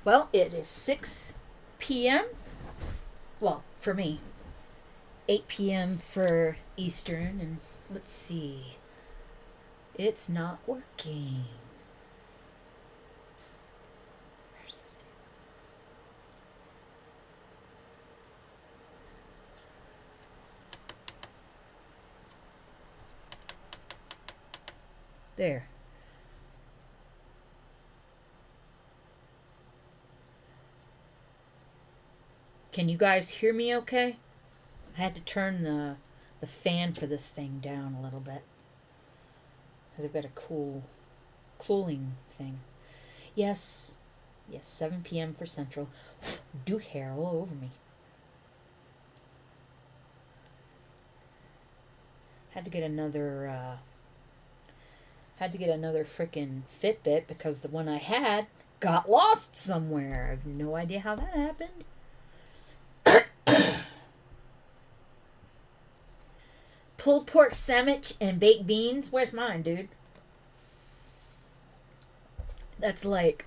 Well, it is 6 p.m. Well, for me. 8 p.m. for Eastern. And let's see. It's not working. Where's this thing? There. Can you guys hear me okay? I had to turn the fan for this thing down a little bit. Because I've got a cooling thing. Yes, 7 p.m. for Central. Duke hair all over me. Had to get another frickin' Fitbit because the one I had got lost somewhere. I have no idea how that happened. Pulled pork sandwich and baked beans. Where's mine, dude? That's like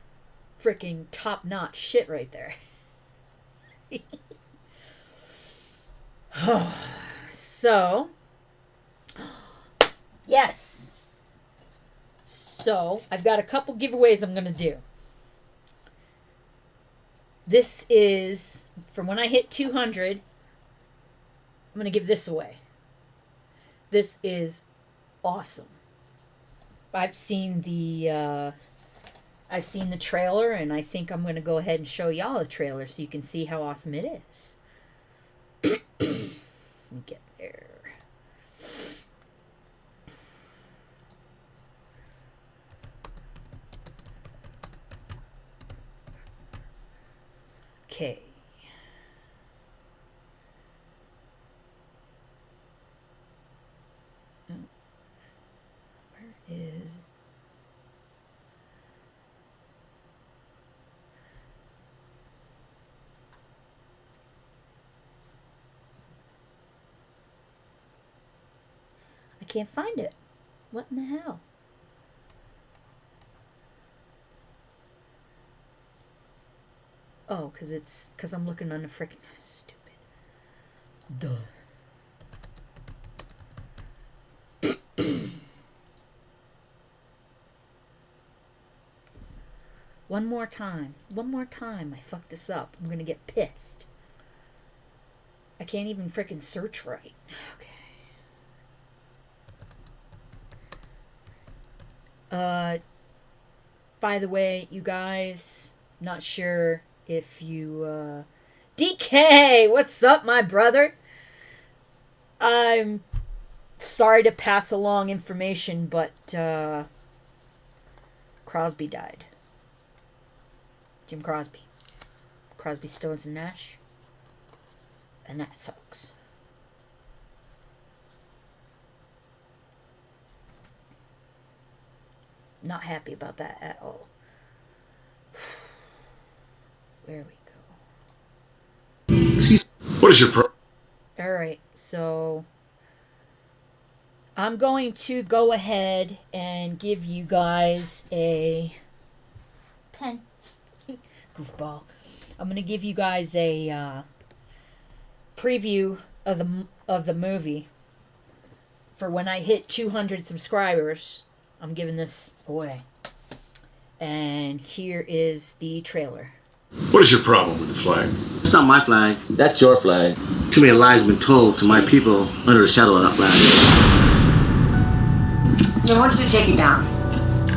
freaking top-notch shit right there. So, yes. So, I've got a couple giveaways I'm going to do. This is, from when I hit 200, I'm going to give this away. This is awesome. I've seen the trailer, and I think I'm going to go ahead and show y'all the trailer so you can see how awesome it is. Let me get there. Okay. Is I can't find it. What in the hell? Oh, because I'm looking on the freaking stupid. Duh. One more time, I fucked this up. I'm gonna get pissed. I can't even frickin' search right. Okay. By the way, you guys, not sure if you, DK, what's up, my brother? I'm sorry to pass along information, but, Crosby died. Jim Crosby. Crosby, Stills, and Nash. And that sucks. Not happy about that at all. Where we go. What is your Alright, so I'm going to go ahead and give you guys a pen. Goofball. I'm going to give you guys a preview of the movie for when I hit 200 subscribers. I'm giving this away. And here is the trailer. What is your problem with the flag? It's not my flag. That's your flag. Too many lies have been told to my people under the shadow of that flag. I want you to take it down.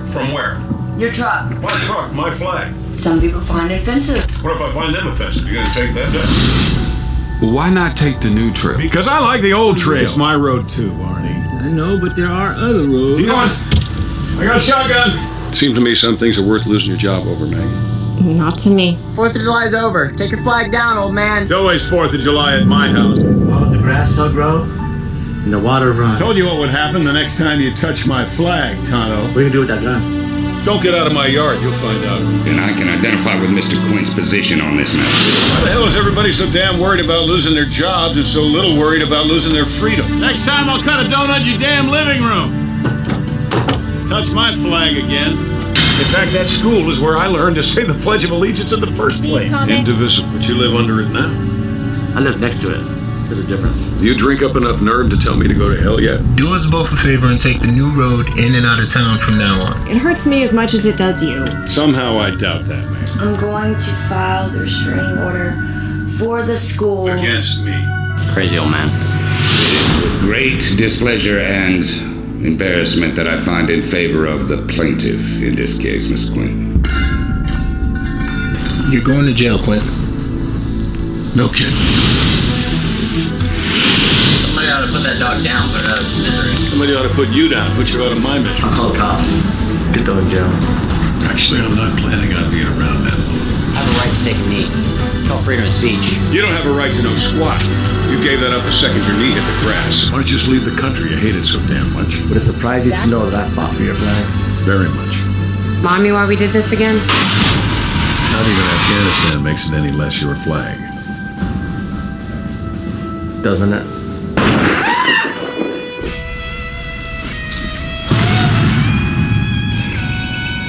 From where? Your truck. My truck, my flag. Some people find it offensive. What if I find them offensive? You gonna take that down? Why not take the new trail? Because I like the old trail. It's my road too, Arnie. I know, but there are other roads. You know what? I got a shotgun. It seems to me some things are worth losing your job over, Maggie. Not to me. 4th of July's over. Take your flag down, old man. It's always 4th of July at my house. All the grass shall grow and the water run. Told you what would happen the next time you touch my flag, Tonto. What are you gonna do with that gun? Don't get out of my yard, you'll find out. And I can identify with Mr. Quinn's position on this matter. Why the hell is everybody so damn worried about losing their jobs and so little worried about losing their freedom? Next time I'll cut a donut in your damn living room. Touch my flag again. In fact, that school is where I learned to say the Pledge of Allegiance in the first See place. comics? Indivisible. But you live under it now. I live next to it. There's a difference. Do you drink up enough nerve to tell me to go to hell yet? Do us both a favor and take the new road in and out of town from now on. It hurts me as much as it does you. Somehow I doubt that, man. I'm going to file the restraining order for the school. Against me. Crazy old man. With great displeasure and embarrassment that I find in favor of the plaintiff in this case, Miss Quinn. You're going to jail, Clint. No kidding. Somebody ought to put that dog down, put it out of its misery. Somebody ought to put you down, put you out of my misery. I'll call the cops. Get them in jail. Actually, I'm not planning on being around that long. I have a right to take a knee. It's called freedom of speech. You don't have a right to know squat. You gave that up the second your knee hit the grass. Why don't you just leave the country? You hate it so damn much. Would it surprise you to know that I fought for your flag? Very much. Remind me why we did this again? Not even Afghanistan makes it any less your flag. Doesn't it?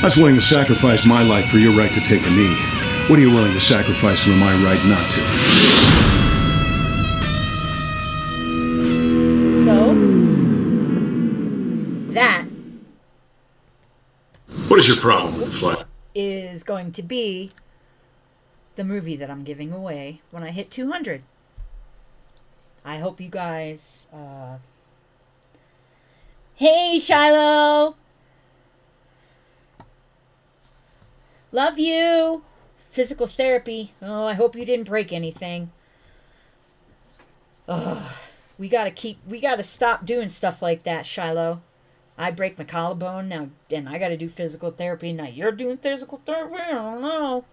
I was willing to sacrifice my life for your right to take a knee. What are you willing to sacrifice for my right not to? So, that What is your problem with the flag? is going to be the movie that I'm giving away when I hit 200. I hope you guys, Hey, Shiloh! Love you! Physical therapy. Oh, I hope you didn't break anything. Ugh. We gotta stop doing stuff like that, Shiloh. I break my collarbone now, and I gotta do physical therapy. Now you're doing physical therapy? I don't know.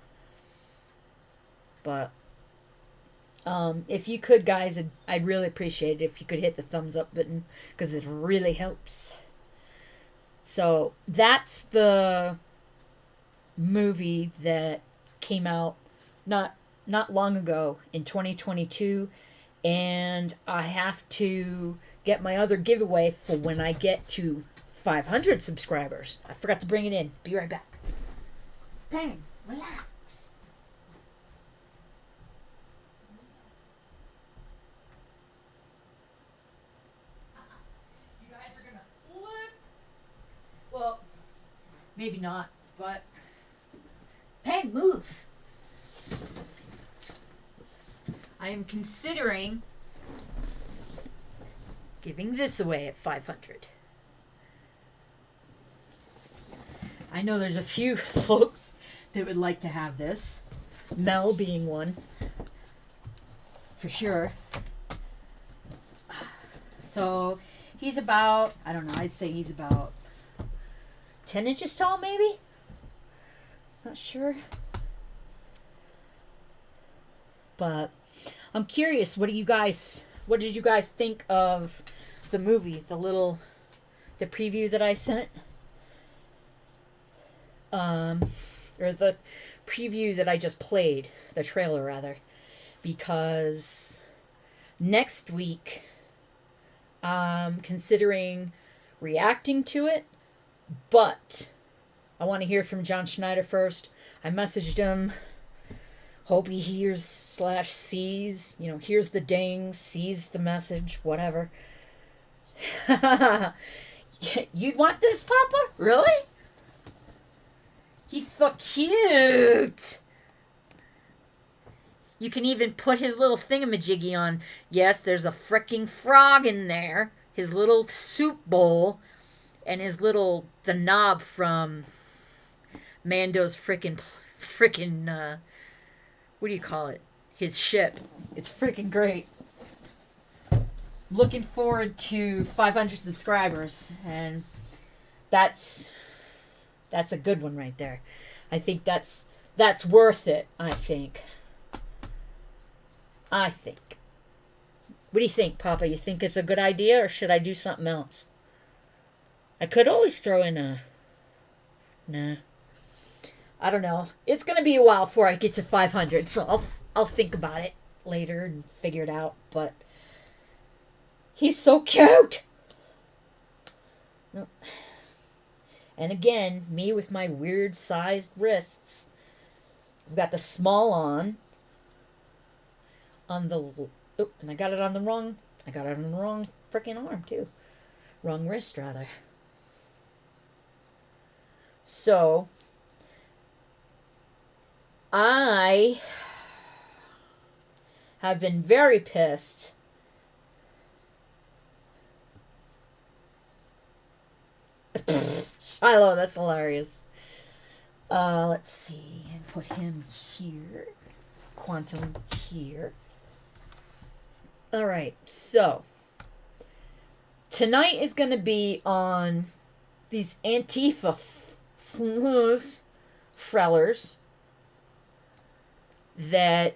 But, if you could, guys, I'd really appreciate it if you could hit the thumbs up button, because it really helps. So, that's the movie that came out not long ago in 2022, and I have to get my other giveaway for when I get to 500 subscribers. I forgot to bring it in. Be right back. Bang, relax. You guys are gonna flip. Well, maybe not, but hey, move. I am considering giving this away at 500. I know there's a few folks that would like to have this. Mel being one. For sure. So, he's about, I don't know, I'd say he's about 10 inches tall, maybe? Not sure. But I'm curious, what did you guys think of the movie, the preview that I sent? Or the preview that I just played, the trailer rather, because next week I'm considering reacting to it, but I want to hear from John Schneider first. I messaged him. Hope he hears / sees. Hears the ding, sees the message, whatever. You'd want this, Papa? Really? He's so cute. You can even put his little thingamajiggy on. Yes, there's a frickin' frog in there. His little soup bowl. And the knob from Mando's frickin', what do you call it? His ship. It's frickin' great. Looking forward to 500 subscribers, and that's a good one right there. I think that's worth it, I think. What do you think, Papa? You think it's a good idea, or should I do something else? I could always throw in nah. I don't know. It's going to be a while before I get to 500, so I'll think about it later and figure it out, but he's so cute! And again, me with my weird sized wrists. I've got the small on the, oh, and I got it on the wrong freaking arm too. Wrong wrist, rather. So, I have been very pissed Shiloh, that's hilarious. Let's see. And put him here. Quantum here. Alright, so. Tonight is going to be on these Antifa frellers that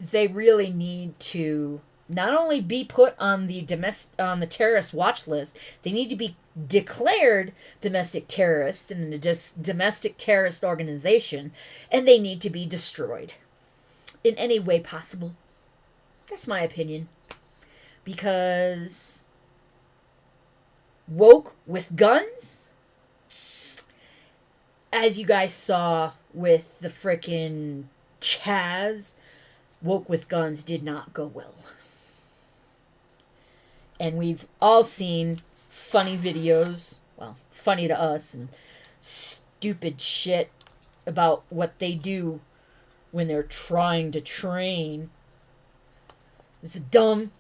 they really need to not only be put on the terrorist watch list, they need to be declared domestic terrorists in a domestic terrorist organization, and they need to be destroyed in any way possible. That's my opinion. Because woke with guns, as you guys saw with the frickin' Chaz, woke with guns did not go well. And we've all seen funny videos, well, funny to us, and stupid shit about what they do when they're trying to train. It's dumb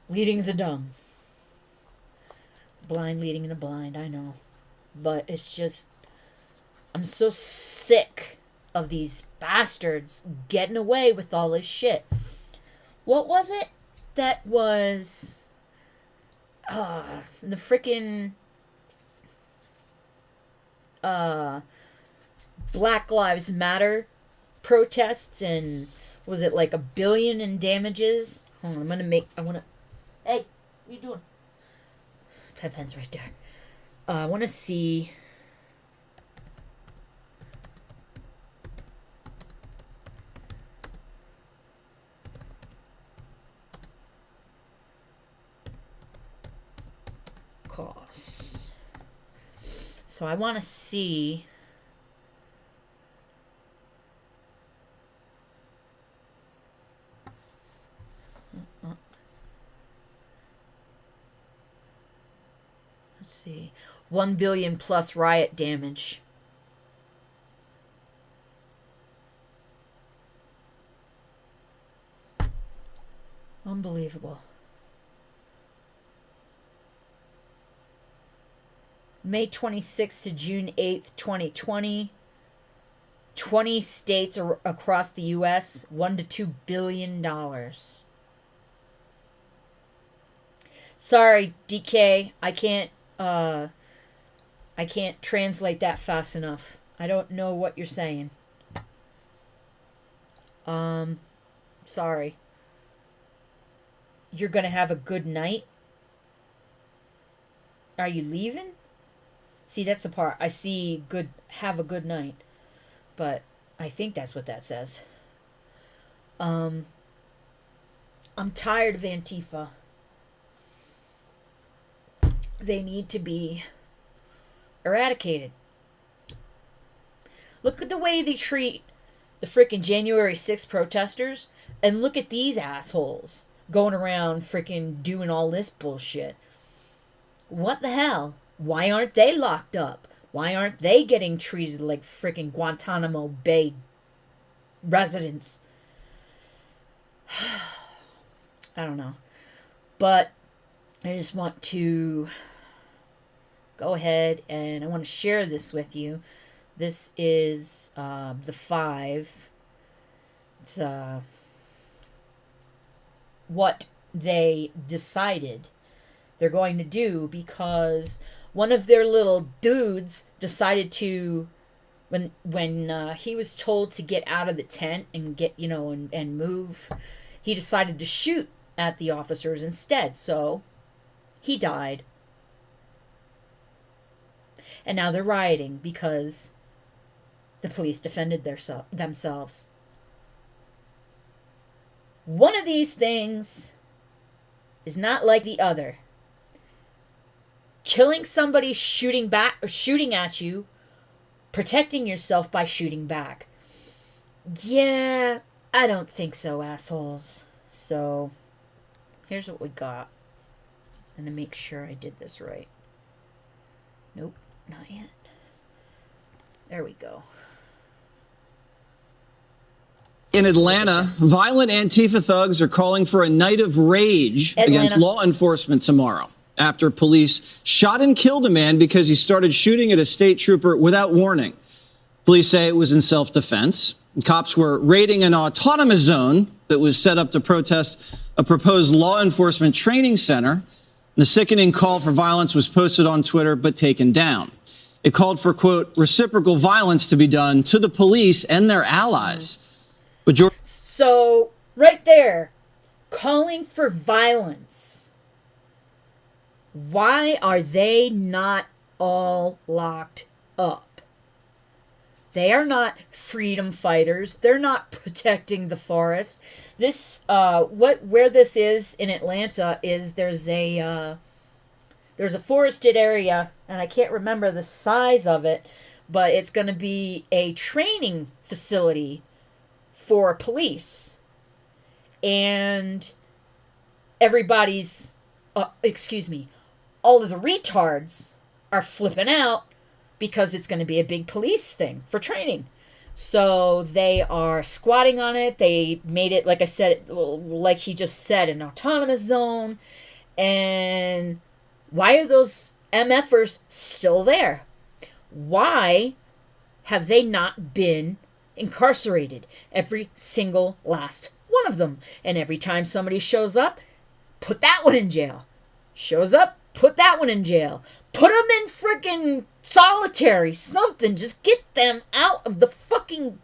leading the dumb. Blind leading the blind, I know. But it's just, I'm so sick of these bastards getting away with all this shit. What was it that was the frickin' Black Lives Matter protests, and was it like $1 billion in damages? Hold on, hey, what are you doing? Pen's right there. I want to see. Costs. So I want to see. Let's see. 1 billion plus riot damage. Unbelievable. May 26th to June 8th, 2020. 20 states across the U.S., $1 to $2 billion. Sorry, DK, I can't translate that fast enough. I don't know what you're saying. Sorry. You're gonna have a good night? Are you leaving? See, that's the part. I see good, have a good night. But I think that's what that says. I'm tired of Antifa. They need to be eradicated. Look at the way they treat the frickin' January 6th protesters, and look at these assholes going around frickin' doing all this bullshit. What the hell? Why aren't they locked up? Why aren't they getting treated like frickin' Guantanamo Bay residents? I don't know. But I just want to go ahead and I want to share this with you. This is the 5. It's what they decided they're going to do, because one of their little dudes decided to, when he was told to get out of the tent and get, and move, he decided to shoot at the officers instead. So he died. And now they're rioting because the police defended themselves. One of these things is not like the other. killing somebody, shooting back, or shooting at you, protecting yourself by shooting back. Yeah, I don't think so, assholes. So, here's what we got. I'm gonna make sure I did this right. Nope, not yet. There we go. In Atlanta, violent Antifa thugs are calling for a night of rage against law enforcement tomorrow after police shot and killed a man because he started shooting at a state trooper without warning. Police say it was in self-defense. Cops were raiding an autonomous zone that was set up to protest a proposed law enforcement training center. The sickening call for violence was posted on Twitter but taken down. It called for, quote, reciprocal violence to be done to the police and their allies. But so, right there, calling for violence. Why are they not all locked up? They are not freedom fighters. They're not protecting the forest. This, where this is in Atlanta is there's a forested area, and I can't remember the size of it, but it's going to be a training facility for police. And everybody's, all of the retards are flipping out because it's going to be a big police thing for training. So they are squatting on it. They made it, like I said, like he just said, an autonomous zone. And why are those MFers still there? Why have they not been incarcerated? Every single last one of them. And every time somebody shows up, put that one in jail. Shows up, put that one in jail. Put them in freaking solitary, something. Just get them out of the fucking...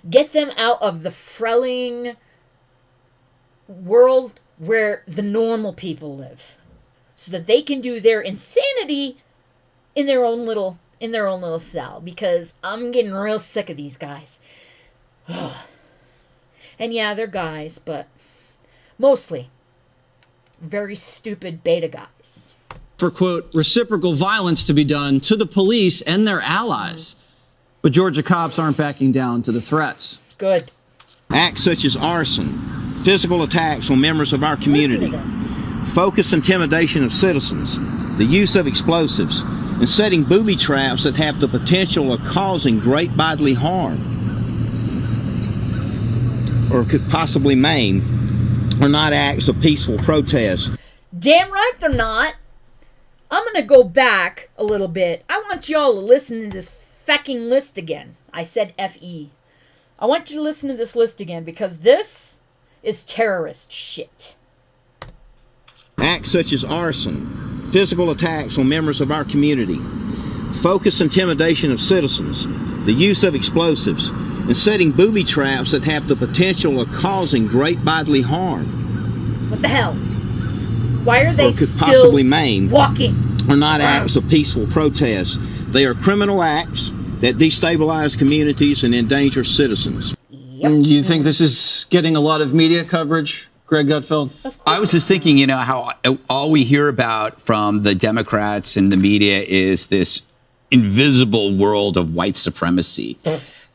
Get them out of the frelling world where the normal people live. So that they can do their insanity in their own little cell. Because I'm getting real sick of these guys. And yeah, they're guys, but mostly very stupid beta guys. For, quote, reciprocal violence to be done to the police and their allies. But Georgia cops aren't backing down to the threats. Good. Acts such as arson, physical attacks on members of our community, focused intimidation of citizens, the use of explosives, and setting booby traps that have the potential of causing great bodily harm or could possibly maim are not acts of peaceful protest. Damn right they're not. I'm going to go back a little bit. I want y'all to listen to this fecking list again. I said F-E. I want you to listen to this list again because this is terrorist shit. Acts such as arson, physical attacks on members of our community, focused intimidation of citizens, the use of explosives, and setting booby traps that have the potential of causing great bodily harm. What the hell? Why are they or could still possibly maim walking? Are not acts of peaceful protest. They are criminal acts that destabilize communities and endanger citizens. And you think this is getting a lot of media coverage, Greg Gutfeld? I was just thinking, you know, how all we hear about from the Democrats and the media is this invisible world of white supremacy.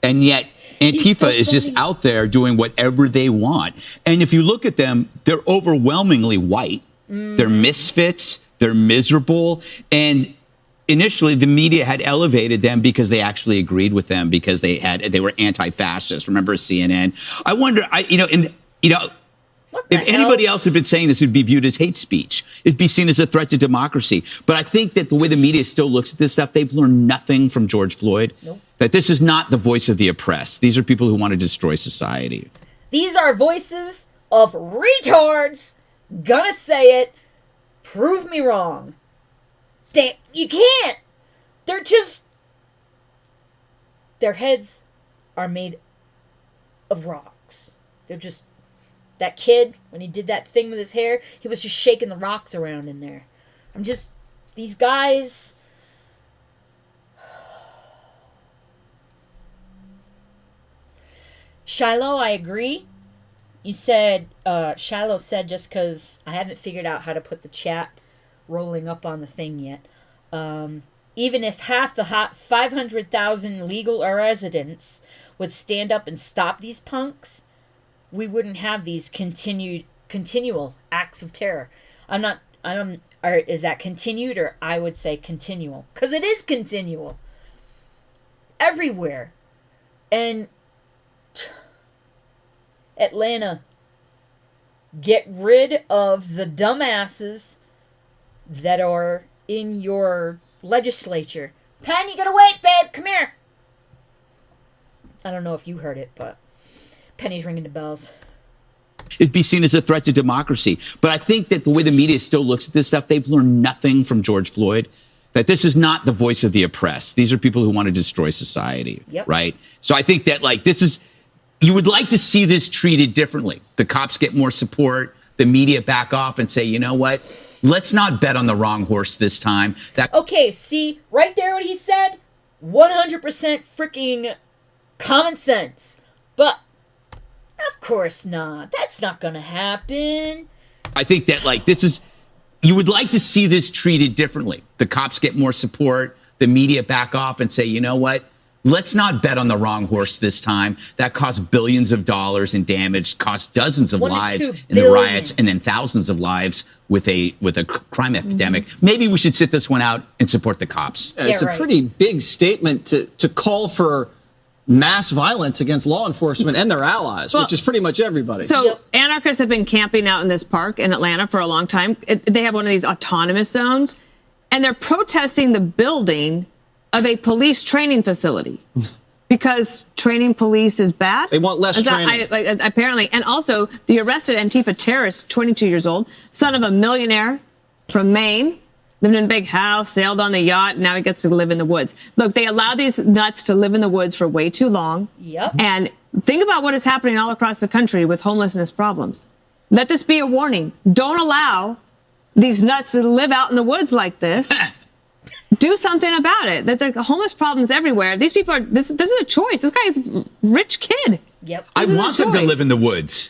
And yet Antifa is just out there doing whatever they want. And if you look at them, they're overwhelmingly white. They're misfits. They're miserable. And initially, the media had elevated them because they actually agreed with them because they were anti-fascist. Remember CNN? I wonder, if anybody else had been saying this, it'd be viewed as hate speech. It'd be seen as a threat to democracy. But I think that the way the media still looks at this stuff, they've learned nothing from George Floyd. Nope. That this is not the voice of the oppressed. These are people who want to destroy society. These are voices of retards. Gonna say it. Prove me wrong. You can't. They're just... Their heads are made of rocks. They're just... That kid, when he did that thing with his hair, he was just shaking the rocks around in there. These guys... Shiloh, I agree. You said, Shiloh said, just because I haven't figured out how to put the chat rolling up on the thing yet. Even if half the 500,000 legal residents would stand up and stop these punks, we wouldn't have these continual acts of terror. Is that continued, or I would say continual? Because it is continual. Everywhere. And Atlanta, get rid of the dumbasses that are in your legislature. Penn, you gotta wait, babe. Come here. I don't know if you heard it, but Penny's ringing the bells. It'd be seen as a threat to democracy. But I think that the way the media still looks at this stuff, they've learned nothing from George Floyd. That this is not the voice of the oppressed. These are people who want to destroy society, right? So I think that, like, this is, you would like to see this treated differently. The cops get more support, the media back off and say, you know what? Let's not bet on the wrong horse this time. Okay, see, right there what he said? 100% freaking common sense. But, of course not. That's not gonna happen. I think that, like, this is, you would like to see this treated differently. The cops get more support, the media back off and say, you know what? Let's not bet on the wrong horse this time. That cost billions of dollars in damage, cost dozens of lives in the riots, and then thousands of lives with a crime epidemic. Maybe we should sit this one out and support the cops. It's a pretty big statement to call for mass violence against law enforcement and their allies, which is pretty much everybody. So anarchists have been camping out in this park in Atlanta for a long time. They have one of these autonomous zones, and they're protesting the building of a police training facility because training police is bad. They want less training. Apparently. And also, the arrested Antifa terrorist, 22 years old, son of a millionaire from Maine, lived in a big house, sailed on the yacht, now he gets to live in the woods. Look, they allow these nuts to live in the woods for way too long. Yep. And think about what is happening all across the country with homelessness problems. Let this be a warning. Don't allow these nuts to live out in the woods like this. Do something about it. That the homeless problems everywhere. These people are, this is a choice. This guy is a rich kid. Yep. I want them to live in the woods.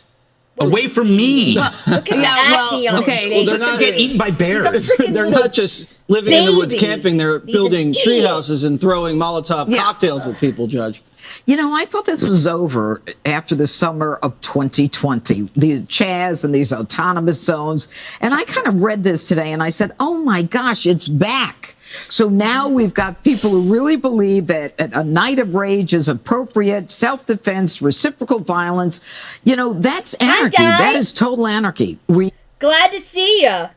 Away from me. Look at the acne on his face. They're not getting eaten by bears. They're not just living in the woods camping. They're building tree houses and throwing Molotov cocktails at people, Judge. You know, I thought this was over after the summer of 2020, these Chaz and these autonomous zones. And I kind of read this today and I said, oh my gosh, it's back. So now we've got people who really believe that a night of rage is appropriate, self-defense, reciprocal violence. You know, that's anarchy. That is total anarchy. Glad to see ya.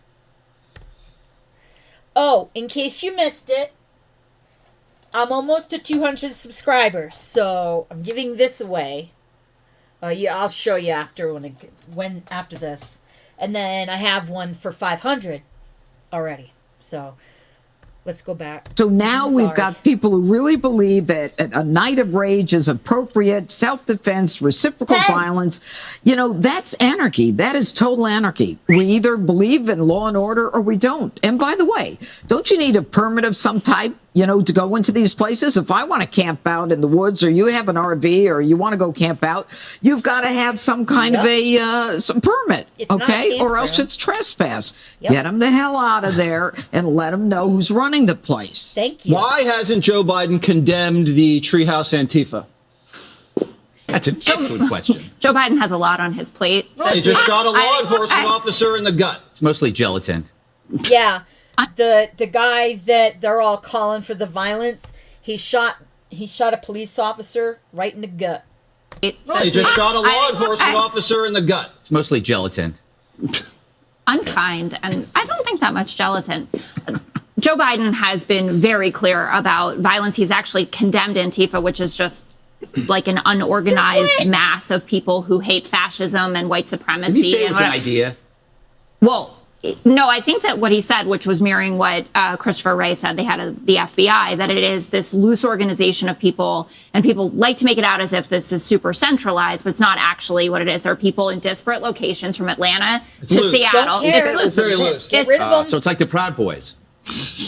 Oh, in case you missed it, I'm almost to 200 subscribers, so I'm giving this away. Yeah, I'll show you after when after this, and then I have one for 500 already. So let's go back. So now we've got people who really believe that a night of rage is appropriate, self-defense, reciprocal violence. You know, that's anarchy. That is total anarchy. We either believe in law and order or we don't. And by the way, don't you need a permit of some type, you know, to go into these places? If I want to camp out in the woods, or you have an RV, or you want to go camp out, you've got to have some kind of some permit, okay? Or else it's trespass. Get them the hell out of there and let them know who's running the place. Thank you. Why hasn't Joe Biden condemned the Treehouse Antifa? That's an excellent question. Joe Biden has a lot on his plate. He just shot a law enforcement officer in the gut. It's mostly gelatin. Yeah. The guy that they're all calling for the violence, he shot a police officer right in the gut. He just shot a law enforcement officer in the gut. It's mostly gelatin. Unkind, and I don't think that much gelatin. Joe Biden has been very clear about violence. He's actually condemned Antifa, which is just like an unorganized mass of people who hate fascism and white supremacy. Did you say it was an idea? Well, no, I think that what he said, which was mirroring what Christopher Wray said, they had the FBI, that it is this loose organization of people, and people like to make it out as if this is super centralized, but it's not actually what it is. There are people in disparate locations from Atlanta to Seattle. It's loose. It's very loose. Get rid of them. So it's like the Proud Boys.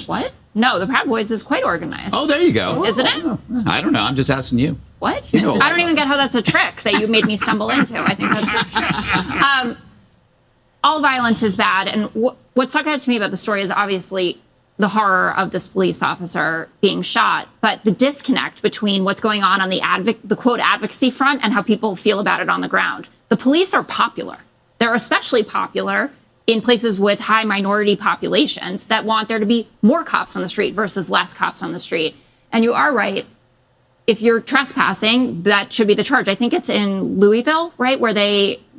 What? No, the Proud Boys is quite organized. Oh, there you go. Isn't it? I don't know. I'm just asking you. What? You know I don't even get how that's a trick that you made me stumble into. I think that's all violence is bad. And what stuck out to me about the story is obviously the horror of this police officer being shot, but the disconnect between what's going on the quote advocacy front and how people feel about it on the ground. The police are popular. They're especially popular in places with high minority populations that want there to be more cops on the street versus less cops on the street. And you are right. If you're trespassing, that should be the charge. I think it's in Louisville, right, where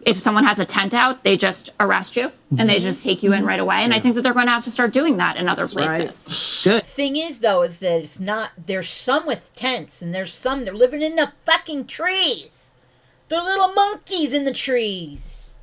if someone has a tent out, they just arrest you and they just take you in right away. And I think that they're going to have to start doing that in other places. Right. Good. Thing is, though, is that it's not. There's some with tents, and there's some they're living in the fucking trees. They're little monkeys in the trees.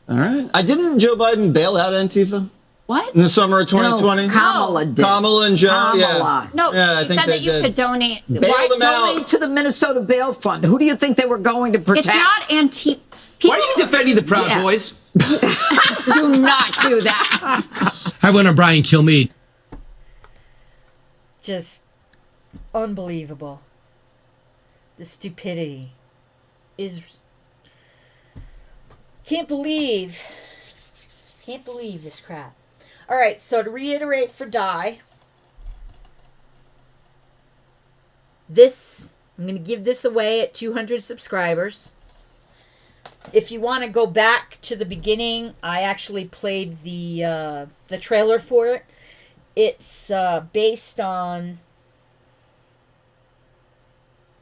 All right. Didn't Joe Biden bail out Antifa? What? In the summer of 2020? No, Kamala did. Kamala and Joe, Kamala. No, yeah, she said that you could donate. Bail them out. Donate to the Minnesota Bail Fund. Who do you think they were going to protect? It's not Antifa. Why are you defending the Proud Boys? Do not do that. I went on Brian Kilmeade. Just unbelievable. The stupidity is. Can't believe this crap. All right, so to reiterate for Die, I'm going to give this away at 200 subscribers. If you want to go back to the beginning, I actually played the trailer for it. It's based on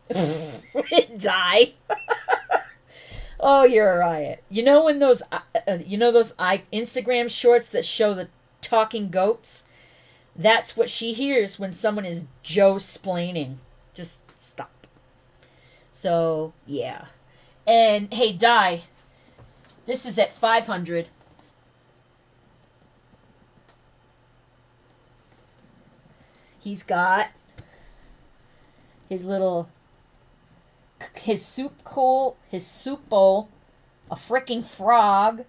Die. Oh, you're a riot. You know when those Instagram shorts that show the talking goats? That's what she hears when someone is Joe-splaining. Just stop. So, yeah. And, hey, Die, this is at 500. He's got his soup bowl, a freaking frog,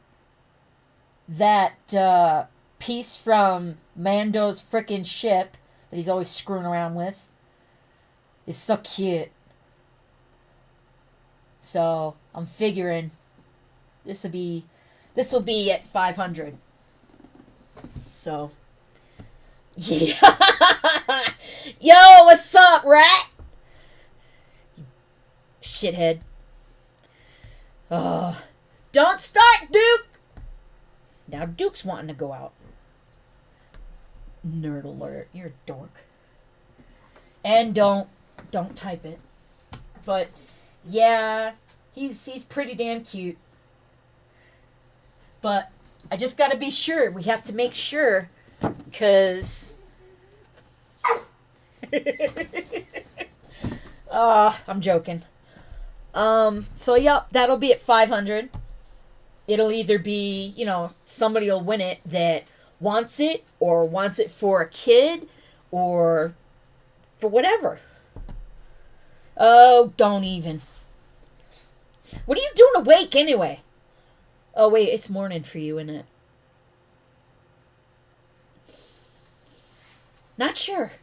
that piece from Mando's freaking ship that he's always screwing around with. It's so cute. So I'm figuring this will be at 500. So yeah. Yo, what's up, rat? Shithead. Don't start, Duke! Now Duke's wanting to go out. Nerd alert. You're a dork. And don't type it. But yeah, he's pretty damn cute. But I just gotta be sure. We have to make sure, because I'm joking. So yeah, that'll be at 500. It'll either be, somebody will win it that wants it, or wants it for a kid, or for whatever. Oh, don't even. What are you doing awake anyway? Oh wait, it's morning for you, isn't it? Not sure.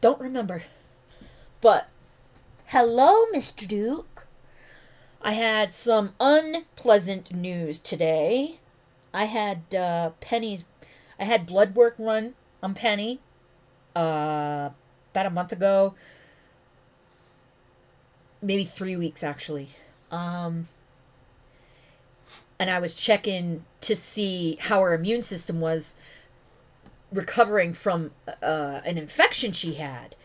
Don't remember. But, hello, Mr. Duke. I had some unpleasant news today. I had I had blood work run on Penny about a month ago. Maybe 3 weeks, actually. And I was checking to see how her immune system was recovering from an infection she had.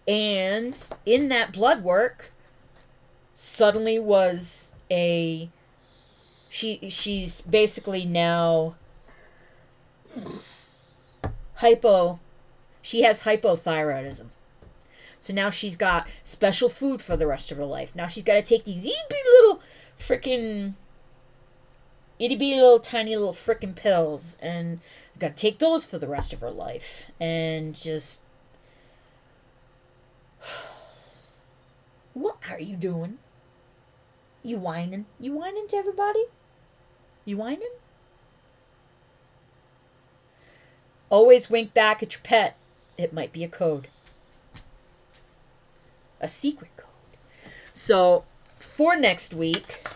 And in that blood work, suddenly was she's basically now she has hypothyroidism. So now she's got special food for the rest of her life. Now she's got to take these itty bitty little tiny little freaking pills, and got to take those for the rest of her life. And just, what are you doing? You whining? You whining to everybody? You whining? Always wink back at your pet. It might be a code. A secret code. So, for next week,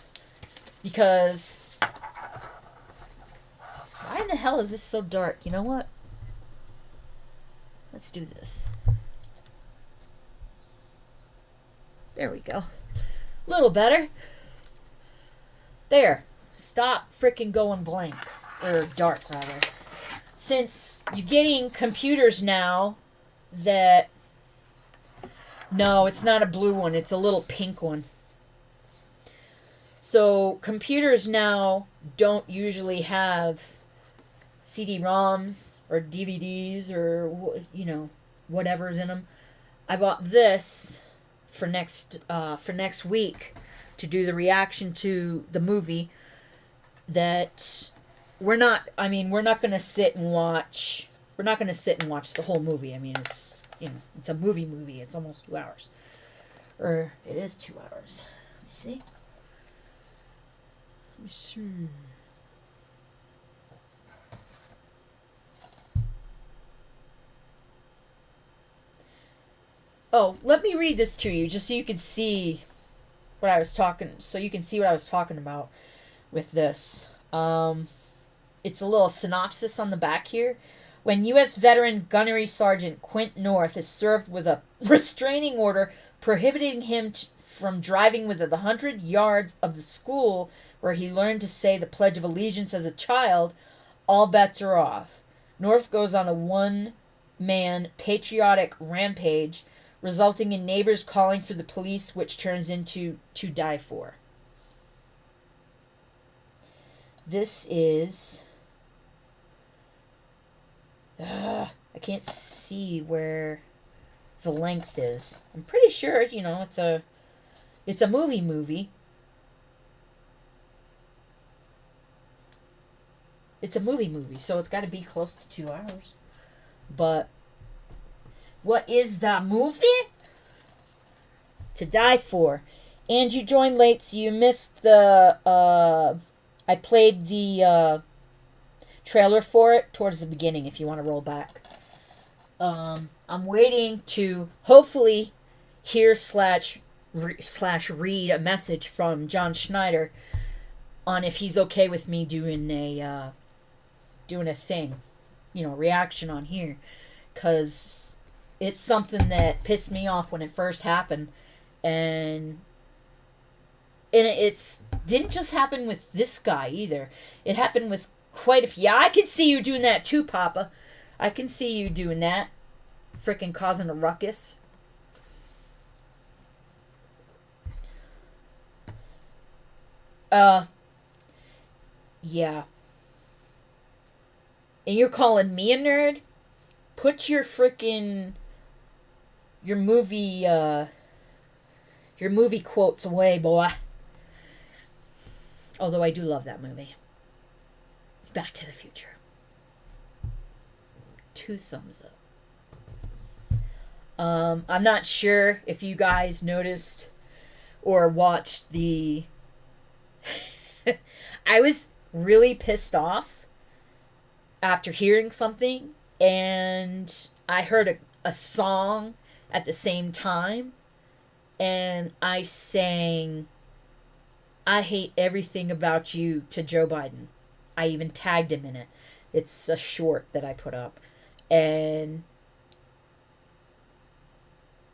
because the hell is this so dark? You know what? Let's do this. There we go. A little better. There. Stop freaking going blank. Or dark, rather. Since you're getting computers now that... No, it's not a blue one. It's a little pink one. So, computers now don't usually have CD-ROMs or DVDs or, you know, whatever's in them. I bought this for next week to do the reaction to the movie that we're not going to sit and watch the whole movie. I mean, it's, you know, it's a movie. It's almost 2 hours. Or it is 2 hours. Let me see. Oh, let me read this to you just so you can see what I was talking about with this. It's a little synopsis on the back here. When U.S. veteran Gunnery Sergeant Quint North is served with a restraining order prohibiting him from driving within 100 yards of the school where he learned to say the Pledge of Allegiance as a child, all bets are off. North goes on a one-man patriotic rampage, resulting in neighbors calling for the police, which turns into To Die For. This is... I can't see where the length is. I'm pretty sure, you know, it's a movie. It's a movie, so it's got to be close to 2 hours. But what is the movie? To Die For. And you joined late, so you missed the... I played the trailer for it towards the beginning if you want to roll back. I'm waiting to hopefully hear / read a message from John Schneider on if he's okay with me doing a thing, you know, reaction on here, because it's something that pissed me off when it first happened, and it's didn't just happen with this guy either. It happened with quite a few. Yeah, I can see you doing that too, Papa. I can see you doing that, freaking causing a ruckus. Yeah. And you're calling me a nerd? Put your movie quotes away, boy. Although I do love that movie. Back to the Future. 2 thumbs up. I'm not sure if you guys noticed or watched the... I was really pissed off after hearing something, and I heard a song at the same time, and I sang I Hate Everything About You to Joe Biden. I even tagged him in it. It's a short that I put up, and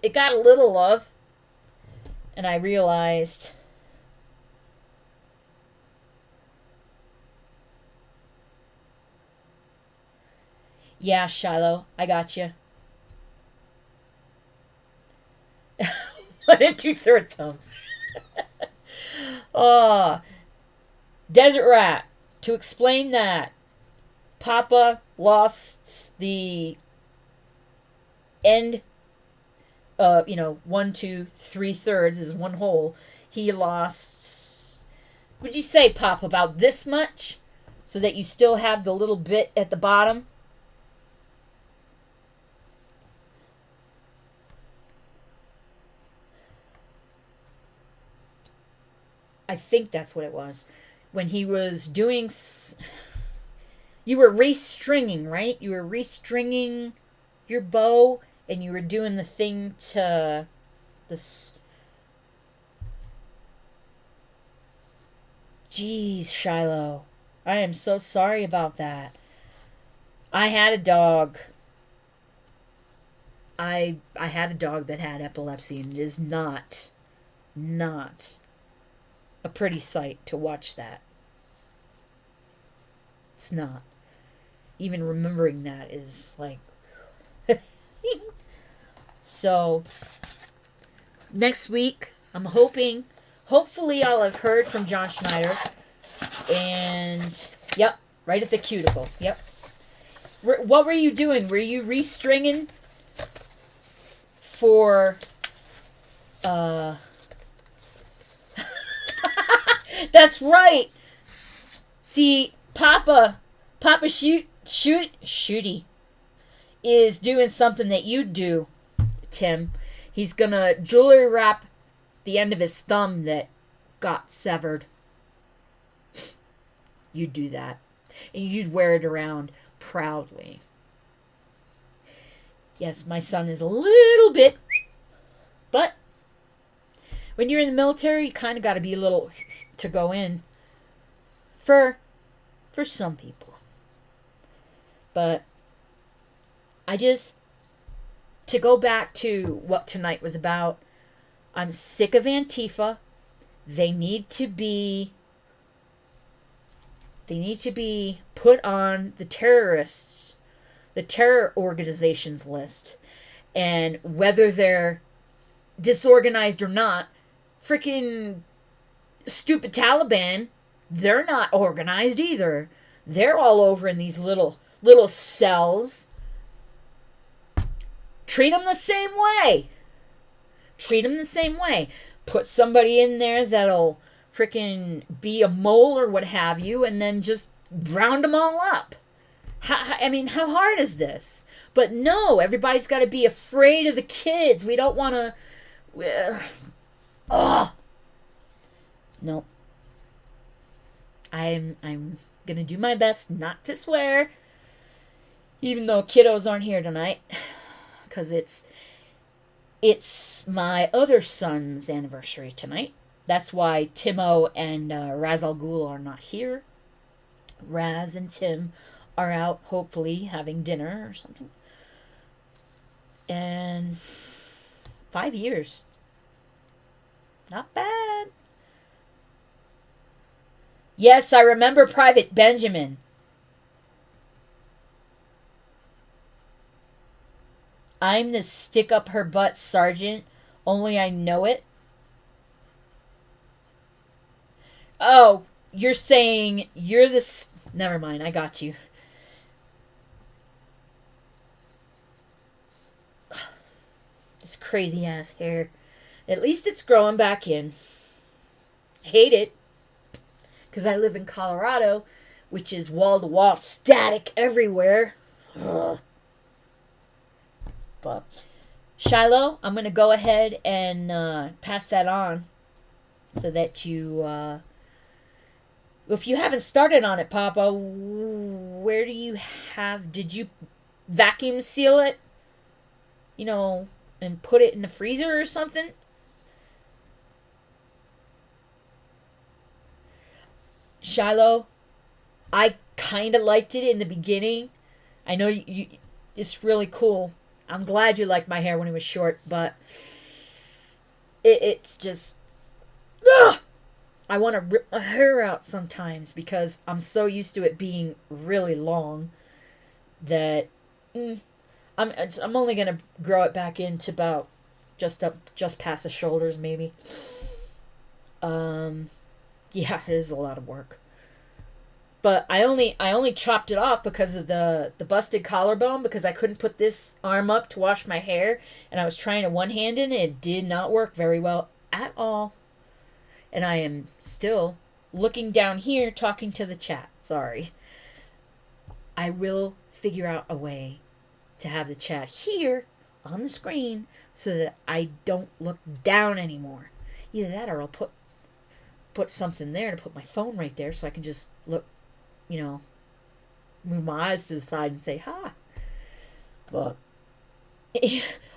it got a little love, and I realized... Yeah, Shiloh, I got you. 1 2/3 thumbs. Oh, Desert Rat. To explain that, Papa lost the end. 1 2 3/3 is one whole. He lost. Would you say, Papa, about this much, so that you still have the little bit at the bottom? I think that's what it was. When he was doing... You were restringing, right? You were restringing your bow, and you were doing the thing to... this. Jeez, Shiloh. I am so sorry about that. I had a dog. I had a dog that had epilepsy, and it is not a pretty sight to watch that. It's not. Even remembering that is like... So, next week, I'm hopefully I'll have heard from John Schneider. And, yep, right at the cuticle. Yep. What were you doing? Were you restringing for, That's right. See, Papa Shooty is doing something that you do, Tim. He's gonna jewelry wrap the end of his thumb that got severed. You'd do that. And you'd wear it around proudly. Yes, my son is a little bit, but when you're in the military, you kind of got to be a little to go in for some people. But to go back to what tonight was about, I'm sick of Antifa. They need to be put on the terror organizations list. And whether they're disorganized or not, freaking stupid Taliban, they're not organized either. They're all over in these little cells. Treat them the same way. Put somebody in there that'll freaking be a mole or what have you, and then just round them all up. How hard is this? But no, everybody's got to be afraid of the kids. We don't want to... No. I'm going to do my best not to swear, even though kiddos aren't here tonight, because it's my other son's anniversary tonight. That's why Timo and Raz Al Ghul are not here. Raz and Tim are out, hopefully, having dinner or something. And 5 years. Not bad. Yes, I remember Private Benjamin. I'm the stick-up-her-butt sergeant, only I know it. Oh, you're saying you're the... Never mind, I got you. This crazy-ass hair. At least it's growing back in. Hate it. Because I live in Colorado, which is wall-to-wall static everywhere. Ugh. But, Shiloh, I'm going to go ahead and pass that on so that you... if you haven't started on it, Papa, where do you have... Did you vacuum seal it? You know, and put it in the freezer or something? Shiloh, I kind of liked it in the beginning. I know you it's really cool. I'm glad you liked my hair when it was short, but it's just... Ugh! I want to rip my hair out sometimes because I'm so used to it being really long that I'm only going to grow it back into about just past the shoulders maybe. Yeah, it is a lot of work. But I only chopped it off because of the busted collarbone, because I couldn't put this arm up to wash my hair, and I was trying to one-hand it, and it did not work very well at all. And I am still looking down here talking to the chat. Sorry. I will figure out a way to have the chat here on the screen so that I don't look down anymore. Either that or I'll put something there to put my phone right there so I can just look, move my eyes to the side and say, ha. But,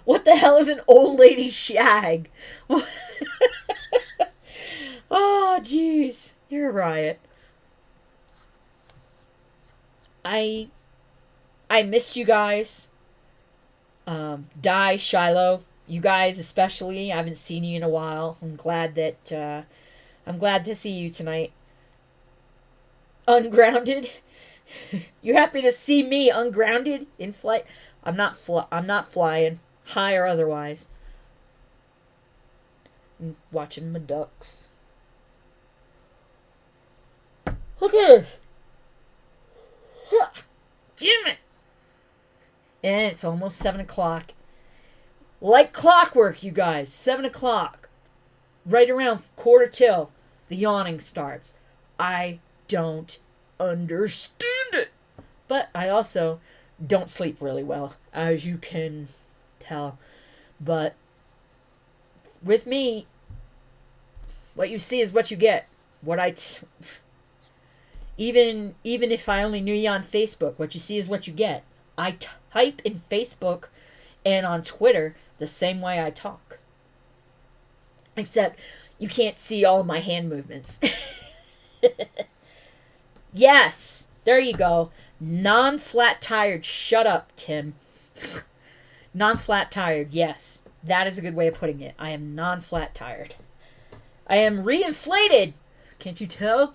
what the hell is an old lady shag? Oh, jeez. You're a riot. I I missed you guys. Di, Shiloh, you guys especially. I haven't seen you in a while. I'm glad to see you tonight. Ungrounded. You're happy to see me ungrounded in flight? I'm not flying, high or otherwise. I'm watching my ducks. Okay. Damn it. And it's almost 7 o'clock. Like clockwork, you guys. 7 o'clock. Right around 1:45, the yawning starts. I don't understand it. But I also don't sleep really well, as you can tell. But with me, what you see is what you get. Even if I only knew you on Facebook, what you see is what you get. I type in Facebook and on Twitter the same way I talk. Except you can't see all of my hand movements. Yes, there you go. Non-flat tired. Shut up, Tim. Non-flat tired, yes. That is a good way of putting it. I am non-flat tired. I am reinflated. Can't you tell?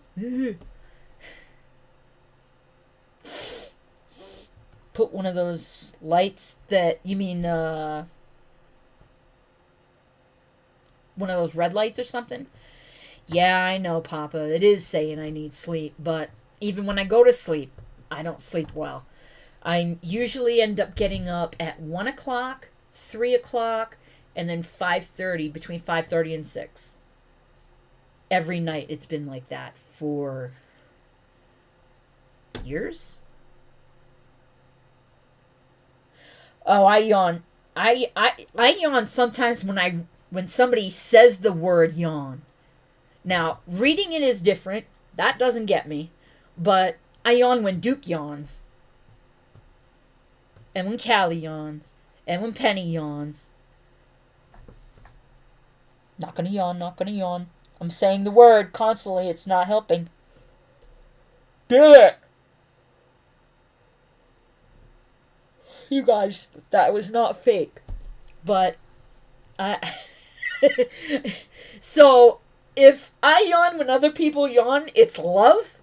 Put one of those lights that, you mean, one of those red lights or something? Yeah, I know, Papa. It is saying I need sleep, but even when I go to sleep, I don't sleep well. I usually end up getting up at 1 o'clock, 3 o'clock, and then 5:30, between 5:30 and 6. Every night it's been like that for years. Oh, I yawn. I yawn sometimes when somebody says the word yawn. Now, reading it is different. That doesn't get me. But I yawn when Duke yawns. And when Callie yawns. And when Penny yawns. Not gonna yawn, not gonna yawn. I'm saying the word constantly. It's not helping. Do it! You guys, that was not fake. But so, if I yawn when other people yawn, it's love?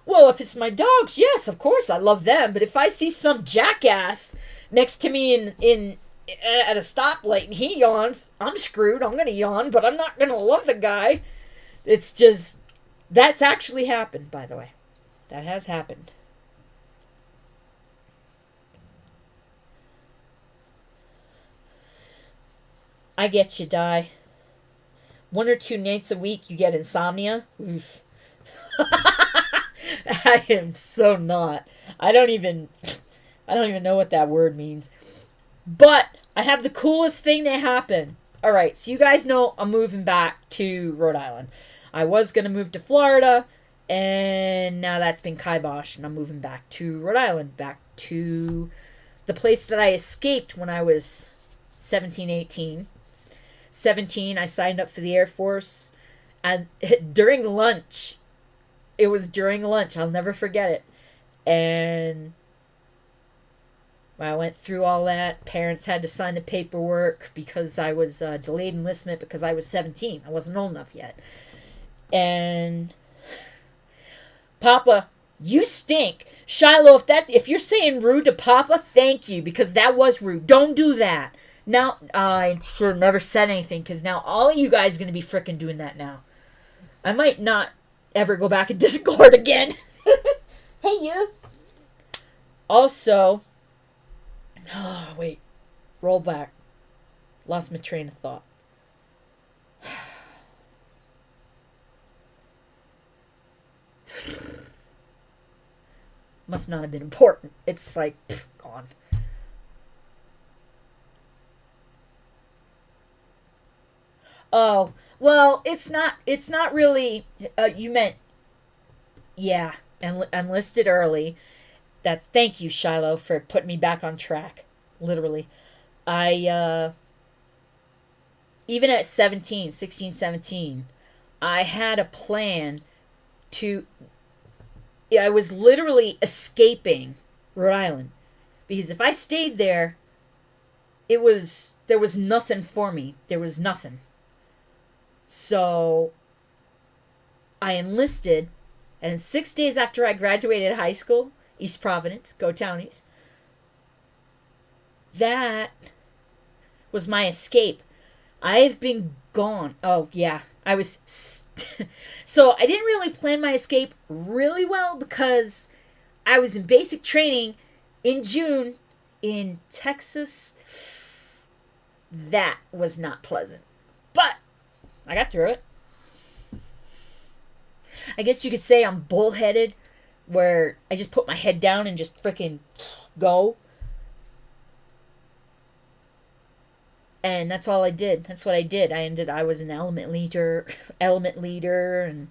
Well, if it's my dogs, yes, of course, I love them. But if I see some jackass next to me at a stoplight and he yawns, I'm screwed. I'm going to yawn, but I'm not going to love the guy. It's just, that's actually happened, by the way. That has happened. I get you, Di. 1 or 2 nights a week you get insomnia. Oof. I am so not. I don't even know what that word means. But I have the coolest thing that happened. All right, so you guys know I'm moving back to Rhode Island. I was going to move to Florida, and now that's been kibosh, and I'm moving back to Rhode Island, back to the place that I escaped when I was 17, 18. 17, I signed up for the Air Force, and during lunch, I'll never forget it, and I went through all that. Parents had to sign the paperwork because I was delayed enlistment because I was 17. I wasn't old enough yet. And Papa, you stink. Shiloh, if you're saying rude to Papa, thank you, because that was rude. Don't do that. Now, I should have never said anything, because now all of you guys are going to be frickin' doing that now. I might not ever go back in Discord again. Hey, you. Also, oh, wait. Roll back. Lost my train of thought. Must not have been important. It's like, gone. Oh, well, it's not really, you meant, yeah, enlisted early. Thank you, Shiloh, for putting me back on track. Literally. Even at 16, 17, I had a plan I was literally escaping Rhode Island. Because if I stayed there, there was nothing for me. There was nothing. So I enlisted, and 6 days after I graduated high school, East Providence, go Townies, that was my escape. I've been gone. Oh, yeah. I was... So I didn't really plan my escape really well because I was in basic training in June in Texas. That was not pleasant. But I got through it. I guess you could say I'm bullheaded, where I just put my head down and just freaking go. And that's all I did. That's what I did. I was an element leader, and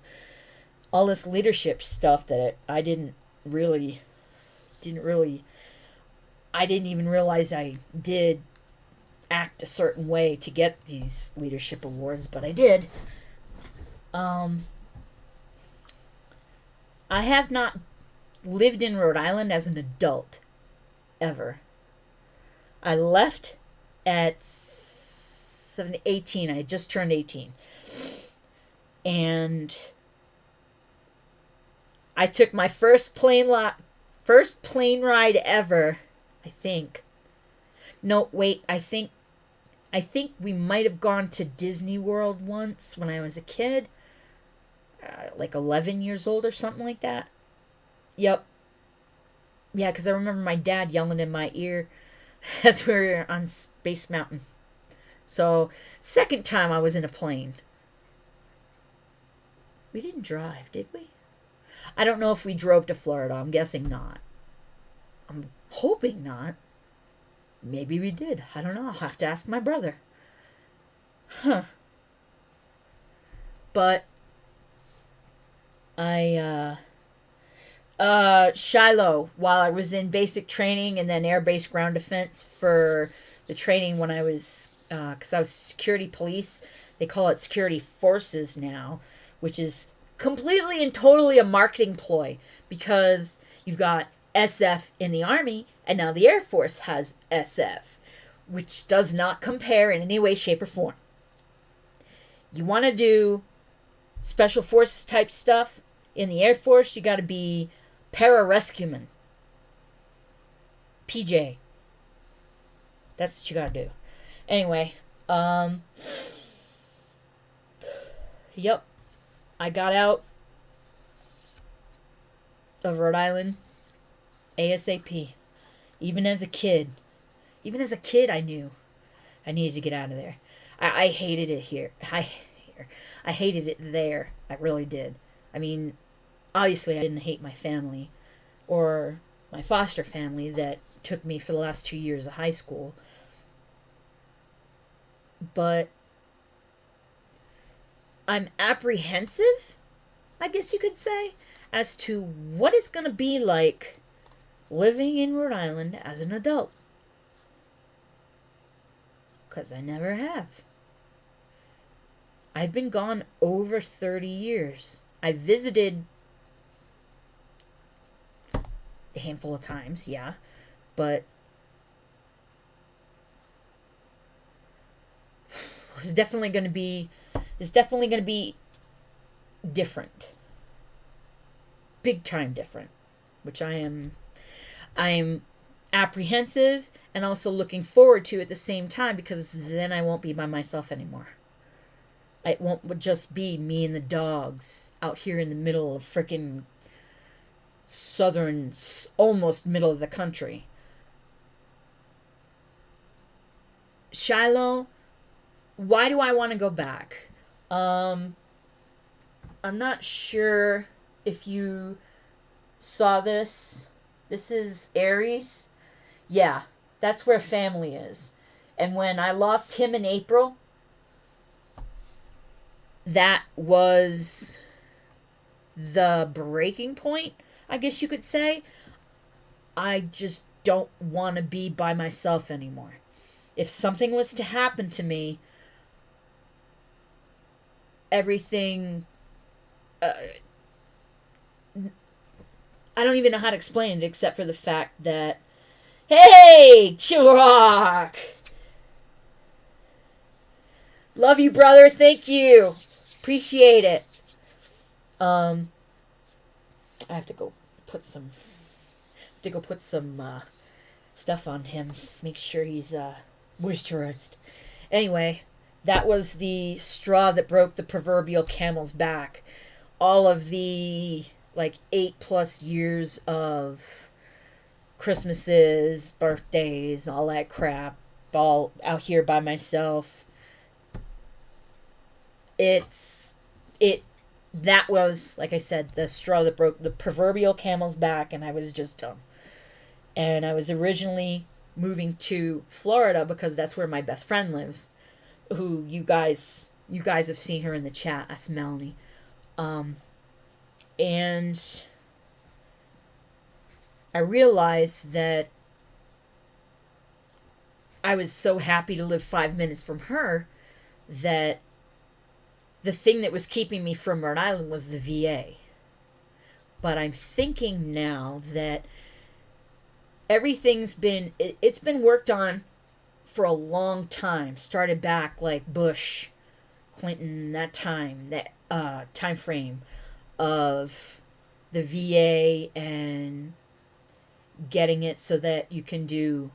all this leadership stuff that I didn't even realize I did act a certain way to get these leadership awards, but I did. I have not lived in Rhode Island as an adult ever. I left at 18. I had just turned 18. And I took my first plane ride ever, I think. No, wait, I think we might have gone to Disney World once when I was a kid. Like 11 years old or something like that. Yep. Yeah, because I remember my dad yelling in my ear as we were on Space Mountain. So, second time I was in a plane. We didn't drive, did we? I don't know if we drove to Florida. I'm guessing not. I'm hoping not. Maybe we did. I don't know. I'll have to ask my brother. Huh. But Shiloh, while I was in basic training and then air base ground defense for the training when I was, because I was security police, they call it security forces now, which is completely and totally a marketing ploy because you've got SF in the Army and now the Air Force has SF, which does not compare in any way, shape, or form. You want to do special forces type stuff in the Air Force, you got to be pararescueman. PJ. That's what you got to do. Anyway, yep. I got out of Rhode Island ASAP. Even as a kid, I knew I needed to get out of there. I hated it here. I hated it there. I really did. I mean, obviously I didn't hate my family or my foster family that took me for the last 2 years of high school. But I'm apprehensive, I guess you could say, as to what it's going to be like living in Rhode Island as an adult. Because I never have. I've been gone over 30 years. I visited a handful of times, yeah, but it's definitely going to be different. Big time different, which I am apprehensive and also looking forward to at the same time, because then I won't be by myself anymore. It won't just be me and the dogs out here in the middle of frickin' southern, almost middle of the country. Shiloh, why do I want to go back? I'm not sure if you saw this. This is Aries. Yeah, that's where family is. And when I lost him in April, that was the breaking point, I guess you could say. I just don't want to be by myself anymore. If something was to happen to me, everything... I don't even know how to explain it except for the fact that, hey, Chirag! Love you, brother. Thank you. Appreciate it. I have to go put some stuff on him. Make sure he's moisturized. Anyway, that was the straw that broke the proverbial camel's back. All of the 8+ years of Christmases, birthdays, all that crap, all out here by myself. That was, like I said, the straw that broke the proverbial camel's back, and I was just done. And I was originally moving to Florida because that's where my best friend lives, who you guys have seen her in the chat. That's Melanie. And I realized that I was so happy to live 5 minutes from her that the thing that was keeping me from Rhode Island was the VA. But I'm thinking now that everything's been worked on for a long time. Started back like Bush, Clinton, that time frame of the VA and getting it so that you can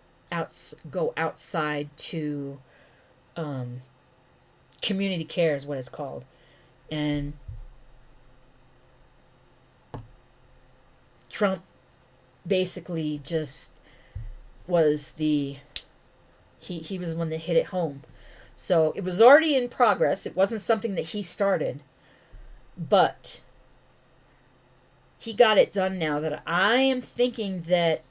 go outside to community care is what it's called. And Trump basically just was he was the one that hit it home. So it was already in progress. It wasn't something that he started, but he got it done now that I am thinking that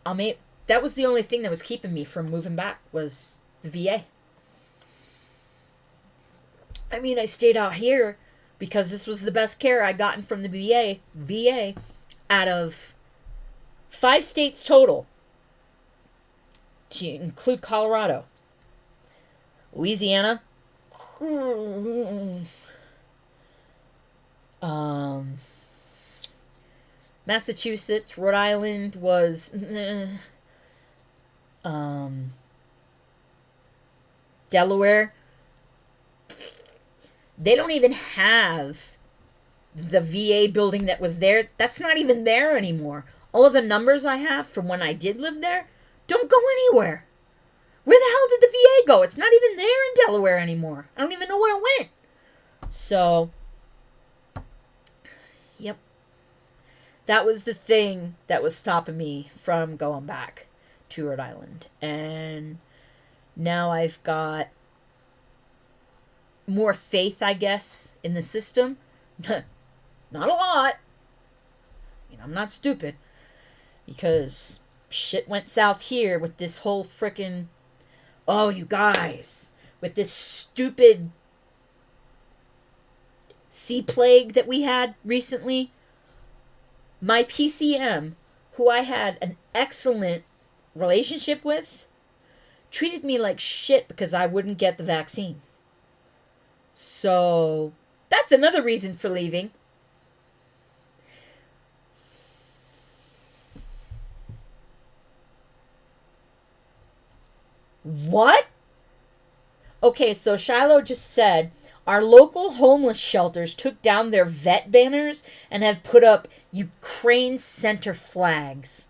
that was the only thing that was keeping me from moving back was the VA. I mean, I stayed out here because this was the best care I'd gotten from the VA out of 5 states total, to include Colorado, Louisiana, Massachusetts, Rhode Island was Delaware. They don't even have the VA building that was there. That's not even there anymore. All of the numbers I have from when I did live there don't go anywhere. Where the hell did the VA go? It's not even there in Delaware anymore. I don't even know where it went. So, yep. That was the thing that was stopping me from going back to Rhode Island. And now I've got more faith, I guess, in the system. Not a lot. I mean, I'm not stupid. Because shit went south here with this whole frickin'... Oh, you guys. With this stupid sea plague that we had recently. My PCM, who I had an excellent relationship with, treated me like shit because I wouldn't get the vaccine. So, that's another reason for leaving. What? Okay, so Shiloh just said, our local homeless shelters took down their vet banners and have put up Ukraine center flags.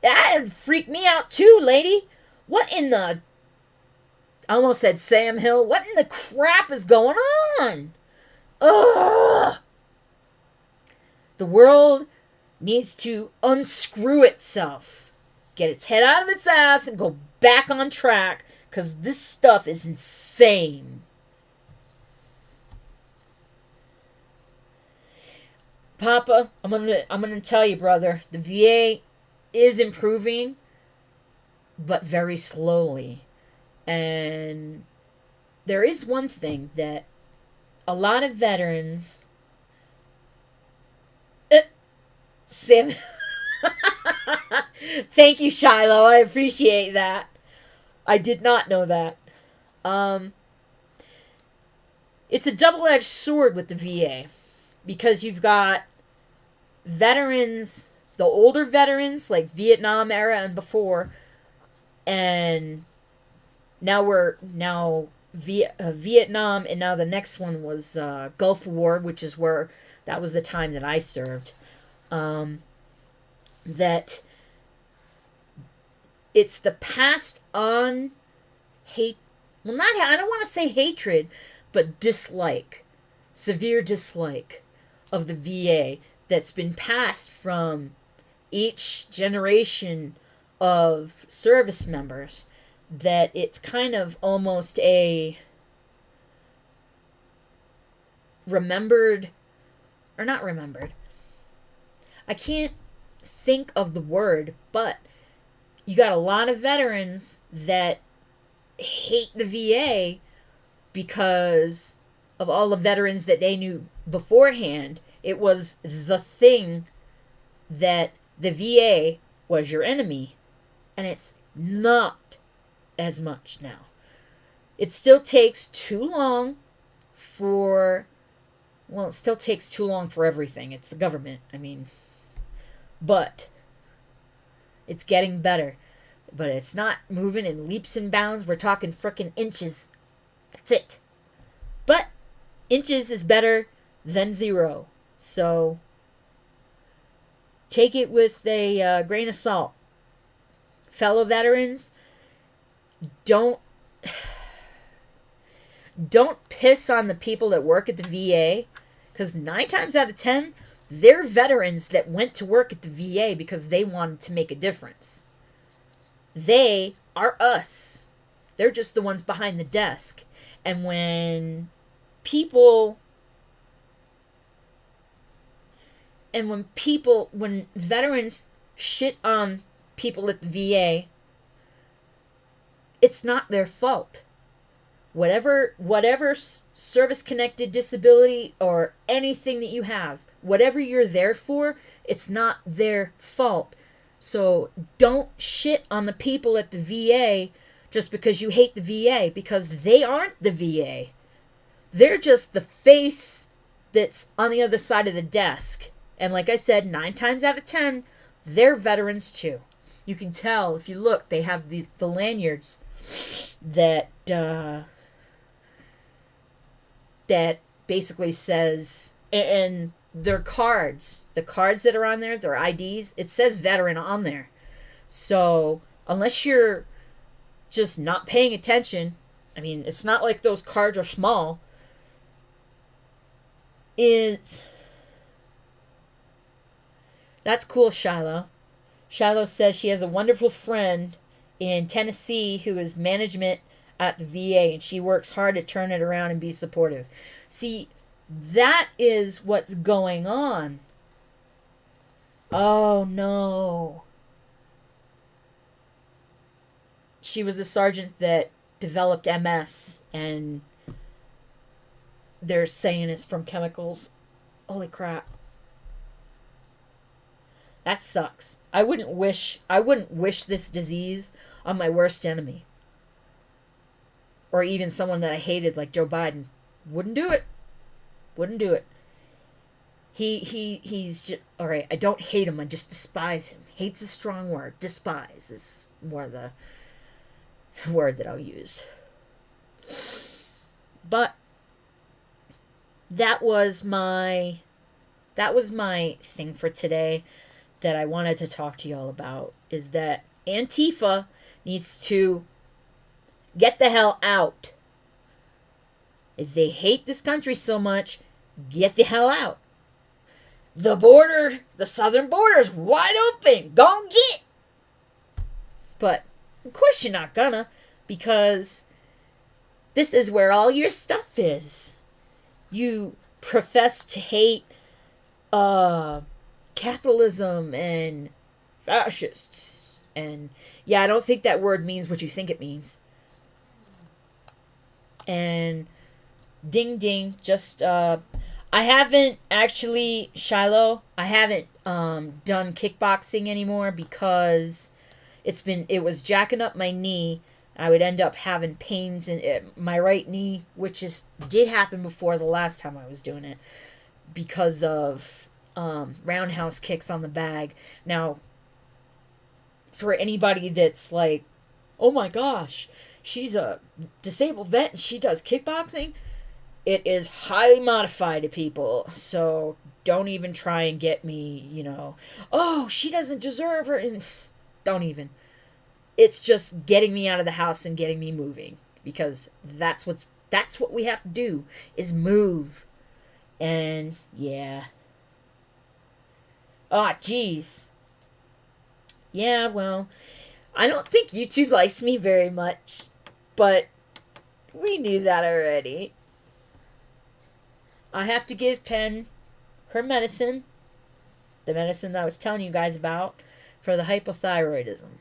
That'd freak me out too, lady. What in the... I almost said Sam Hill. What in the crap is going on? Ugh! The world needs to unscrew itself. Get its head out of its ass and go back on track. Because this stuff is insane. Papa, I'm gonna tell you, brother. The VA is improving, but very slowly. And there is one thing that a lot of veterans... Sam... Thank you, Shiloh. I appreciate that. I did not know that. It's a double-edged sword with the VA. Because you've got veterans, the older veterans, like Vietnam era and before, and now Vietnam, and now the next one was Gulf War, which is where that was the time that I served. That it's the passed on hate. Well, I don't want to say hatred, but dislike, severe dislike of the VA that's been passed from each generation of service members, that it's kind of almost a remembered, or not remembered. I can't think of the word, but you got a lot of veterans that hate the VA because of all the veterans that they knew beforehand. It was the thing that the VA was your enemy, and it's not as much now. It still takes too long for, well, it still takes too long for everything. It's the government, I mean, but it's getting better. But it's not moving in leaps and bounds. We're talking frickin' inches. That's it. But inches is better than 0. So take it with a grain of salt. Fellow veterans, don't piss on the people that work at the VA, because 9 times out of 10, they're veterans that went to work at the VA because they wanted to make a difference. They are us. They're just the ones behind the desk. And when veterans shit on people at the VA, it's not their fault. Whatever service-connected disability or anything that you have, whatever you're there for, it's not their fault. So don't shit on the people at the VA just because you hate the VA, because they aren't the VA. They're just the face that's on the other side of the desk. And like I said, 9 times out of 10, they're veterans too. You can tell if you look, they have the lanyards that basically says, and their cards, the cards that are on there, their IDs, it says veteran on there. So unless you're just not paying attention, I mean, it's not like those cards are small. That's cool, Shiloh. Shiloh says she has a wonderful friend in Tennessee who is management at the VA, and she works hard to turn it around and be supportive. See, that is what's going on. Oh, no. She was a sergeant that developed MS, and they're saying it's from chemicals. Holy crap. That sucks. I wouldn't wish this disease on my worst enemy. Or even someone that I hated like Joe Biden. Wouldn't do it. Wouldn't do it. He's just, all right, I don't hate him, I just despise him. Hate's a strong word. Despise is more the word that I'll use. But that was my thing for today that I wanted to talk to y'all about, is that Antifa needs to get the hell out. If they hate this country so much, get the hell out. The border, the southern border is wide open. Go and get. But of course you're not gonna, because this is where all your stuff is. You profess to hate capitalism and fascists. And yeah, I don't think that word means what you think it means. And ding ding, just I haven't actually, Shiloh, I haven't done kickboxing anymore because it was jacking up my knee. I would end up having pains in my right knee, which did happen before the last time I was doing it, because of roundhouse kicks on the bag. Now, for anybody that's like, oh my gosh, she's a disabled vet and she does kickboxing, it is highly modified to people. So don't even try and get me, oh, she doesn't deserve her. And don't even. It's just getting me out of the house and getting me moving, because that's what we have to do, is move. And yeah. Oh, jeez. Yeah, well, I don't think YouTube likes me very much, but we knew that already. I have to give Pen her medicine, the medicine that I was telling you guys about for the hypothyroidism.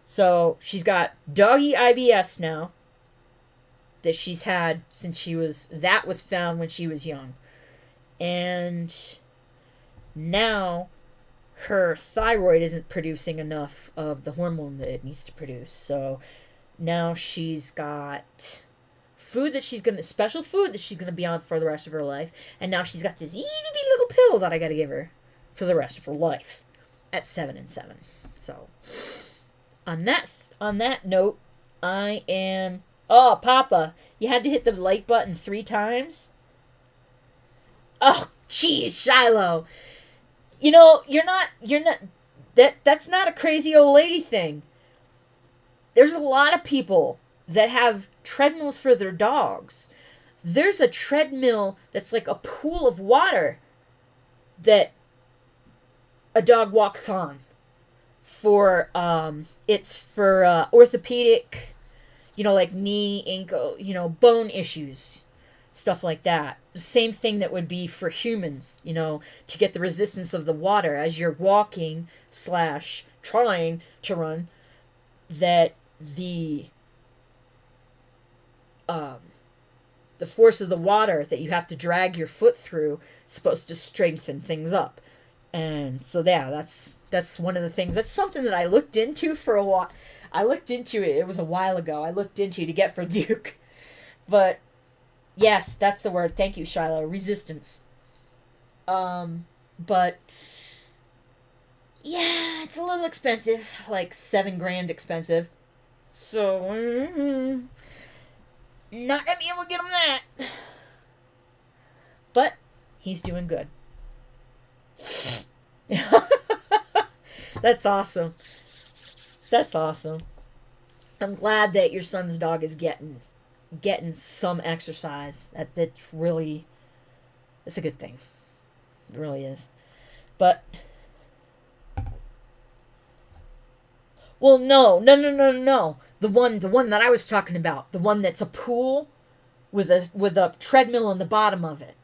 So she's got doggy IBS now that she's had since that was found when she was young. And now her thyroid isn't producing enough of the hormone that it needs to produce. So now she's got special food that she's gonna be on for the rest of her life. And now she's got this itty bitty little pill that I gotta give her for the rest of her life at 7 and 7. So on that note, I am... Oh, Papa, you had to hit the like button 3 times? Oh, jeez, Shiloh. You're not... That's not a crazy old lady thing. There's a lot of people that have treadmills for their dogs. There's a treadmill that's like a pool of water that a dog walks on. It's for orthopedic, like knee, ankle, bone issues, stuff like that. Same thing that would be for humans, to get the resistance of the water as you're walking / trying to run, that the force of the water that you have to drag your foot through is supposed to strengthen things up. And so yeah, that's one of the things. That's something that I looked into for a while. I looked into it. It was a while ago. I looked into to get for Duke. But yes, that's the word. Thank you, Shiloh. Resistance. But yeah, it's a little expensive, like $7,000 expensive. So not gonna be able to get him that. But he's doing good. That's awesome. That's awesome. I'm glad that your son's dog is getting some exercise. That's really, it's a good thing. It really is. But well, no. The one that I was talking about, the one that's a pool with a treadmill on the bottom of it,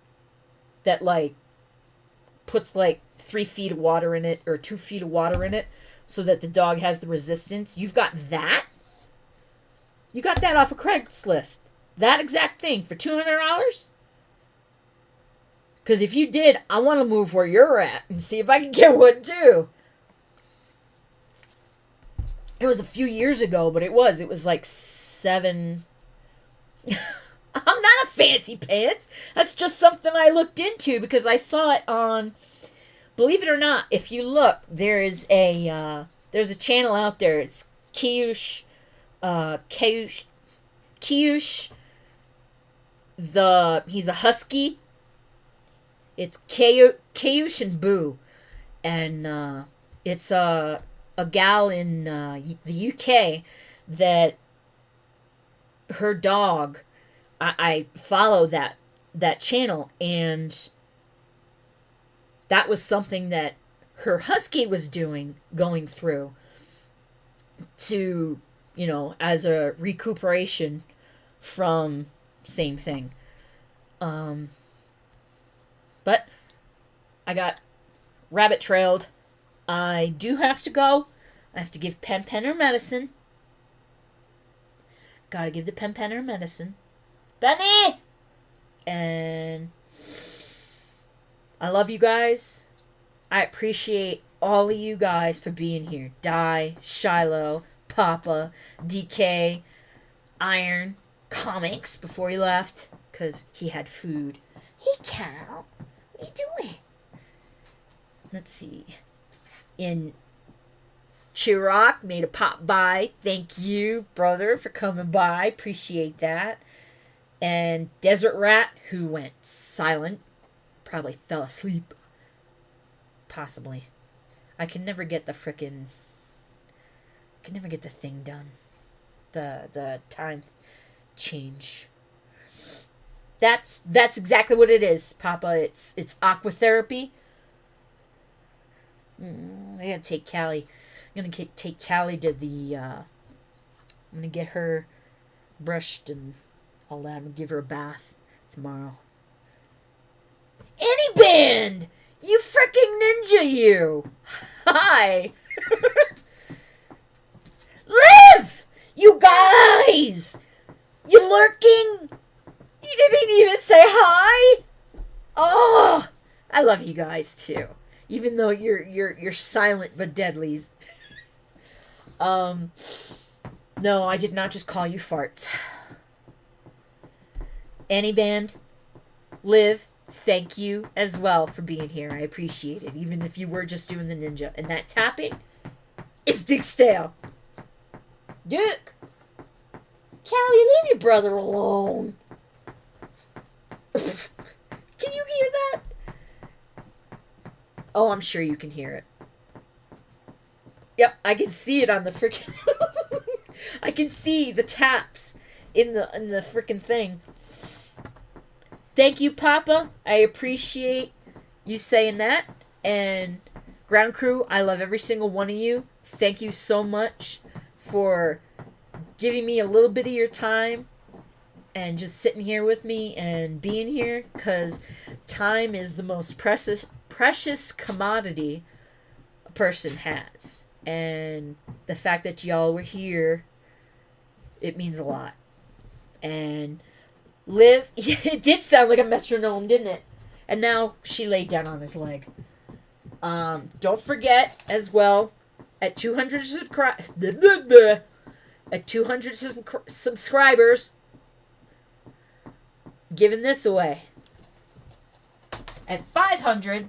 that like puts like 3 feet of water in it or 2 feet of water in it, so that the dog has the resistance. You've got that. You got that off of Craigslist. That exact thing for $200. Because if you did, I want to move where you're at and see if I can get one too. It was a few years ago, but it was like 7. I'm not a fancy pants. That's just something I looked into because I saw it on. Believe it or not, if you look, there's a channel out there. It's Kiyush. He's a husky. It's Kayush and Boo, and it's a gal in the UK that her dog. I follow that channel, and that was something that her husky was going through to, as a recuperation from same thing. But I got rabbit trailed. I do have to go. I have to give Pen her medicine. Gotta give the Pen her medicine. Benny! And I love you guys. I appreciate all of you guys for being here. Di, Shiloh, Papa, DK, Iron, Comics before he left, because he had food. He can't. are you doing? Let's see. In Chirac made a pop by. Thank you, brother, for coming by. Appreciate that. And Desert Rat, who went silent, probably fell asleep. Possibly. I can never get the frickin'... I can never get the thing done. The time change. That's exactly what it is, Papa. It's aqua therapy. I gotta take Callie. I'm gonna take Callie to the... I'm gonna get her brushed and all that. I'm gonna give her a bath tomorrow. Annie Band! You freaking ninja, you! Hi! Liv! You guys! You lurking? You didn't even say hi? Oh! I love you guys, too. Even though you're silent but deadlies. No, I did not just call you farts. Annie Band, Liv, thank you as well for being here. I appreciate it, even if you were just doing the ninja. And that tapping is Dick Stale. Dick! Callie, leave your brother alone. Can you hear that? Oh, I'm sure you can hear it. Yep, I can see it on the freaking... I can see the taps in the freaking thing. Thank you, Papa. I appreciate you saying that. And ground crew, I love every single one of you. Thank you so much for giving me a little bit of your time and just sitting here with me and being here, because time is the most precious commodity a person has. And the fact that y'all were here, it means a lot. And Liv, it did sound like a metronome, didn't it? And now she laid down on his leg. Don't forget as well, at 200 subscribers, giving this away. At 500,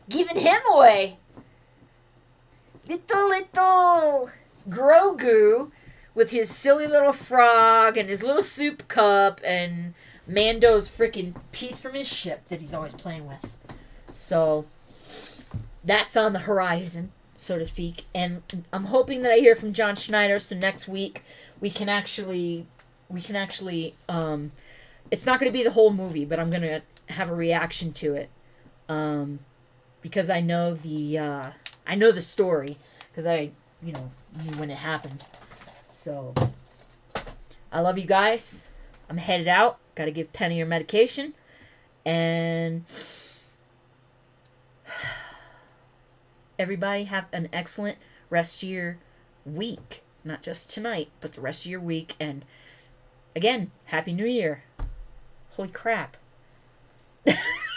giving him away. Little Grogu with his silly little frog and his little soup cup and Mando's freaking piece from his ship that he's always playing with. So that's on the horizon, so to speak. And I'm hoping that I hear from John Schneider, so next week we can actually it's not going to be the whole movie, but I'm going to have a reaction to it. Because I know the story, because I knew when it happened. So I love you guys. I'm headed out. Got to give Penny her medication. And everybody have an excellent rest of your week. Not just tonight, but the rest of your week. And again, Happy New Year. Holy crap.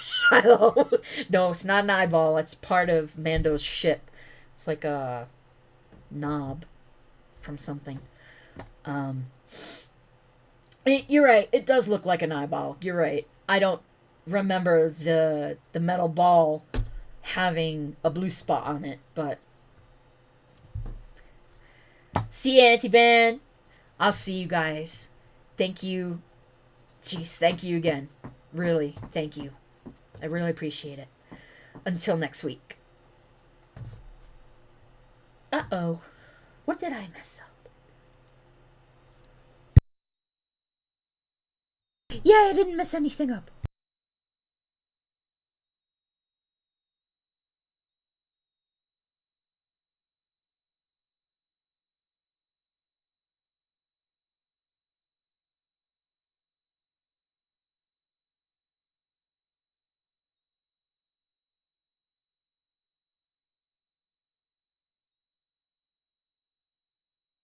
Shiloh. No, it's not an eyeball. It's part of Mando's ship. It's like a knob from something. You're right. It does look like an eyeball. You're right. I don't remember the metal ball having a blue spot on it, but see you, Anti Band. I'll see you guys. Thank you. Jeez, thank you again. Really, thank you. I really appreciate it. Until next week. Uh-oh. What did I mess up? Yeah, I didn't mess anything up.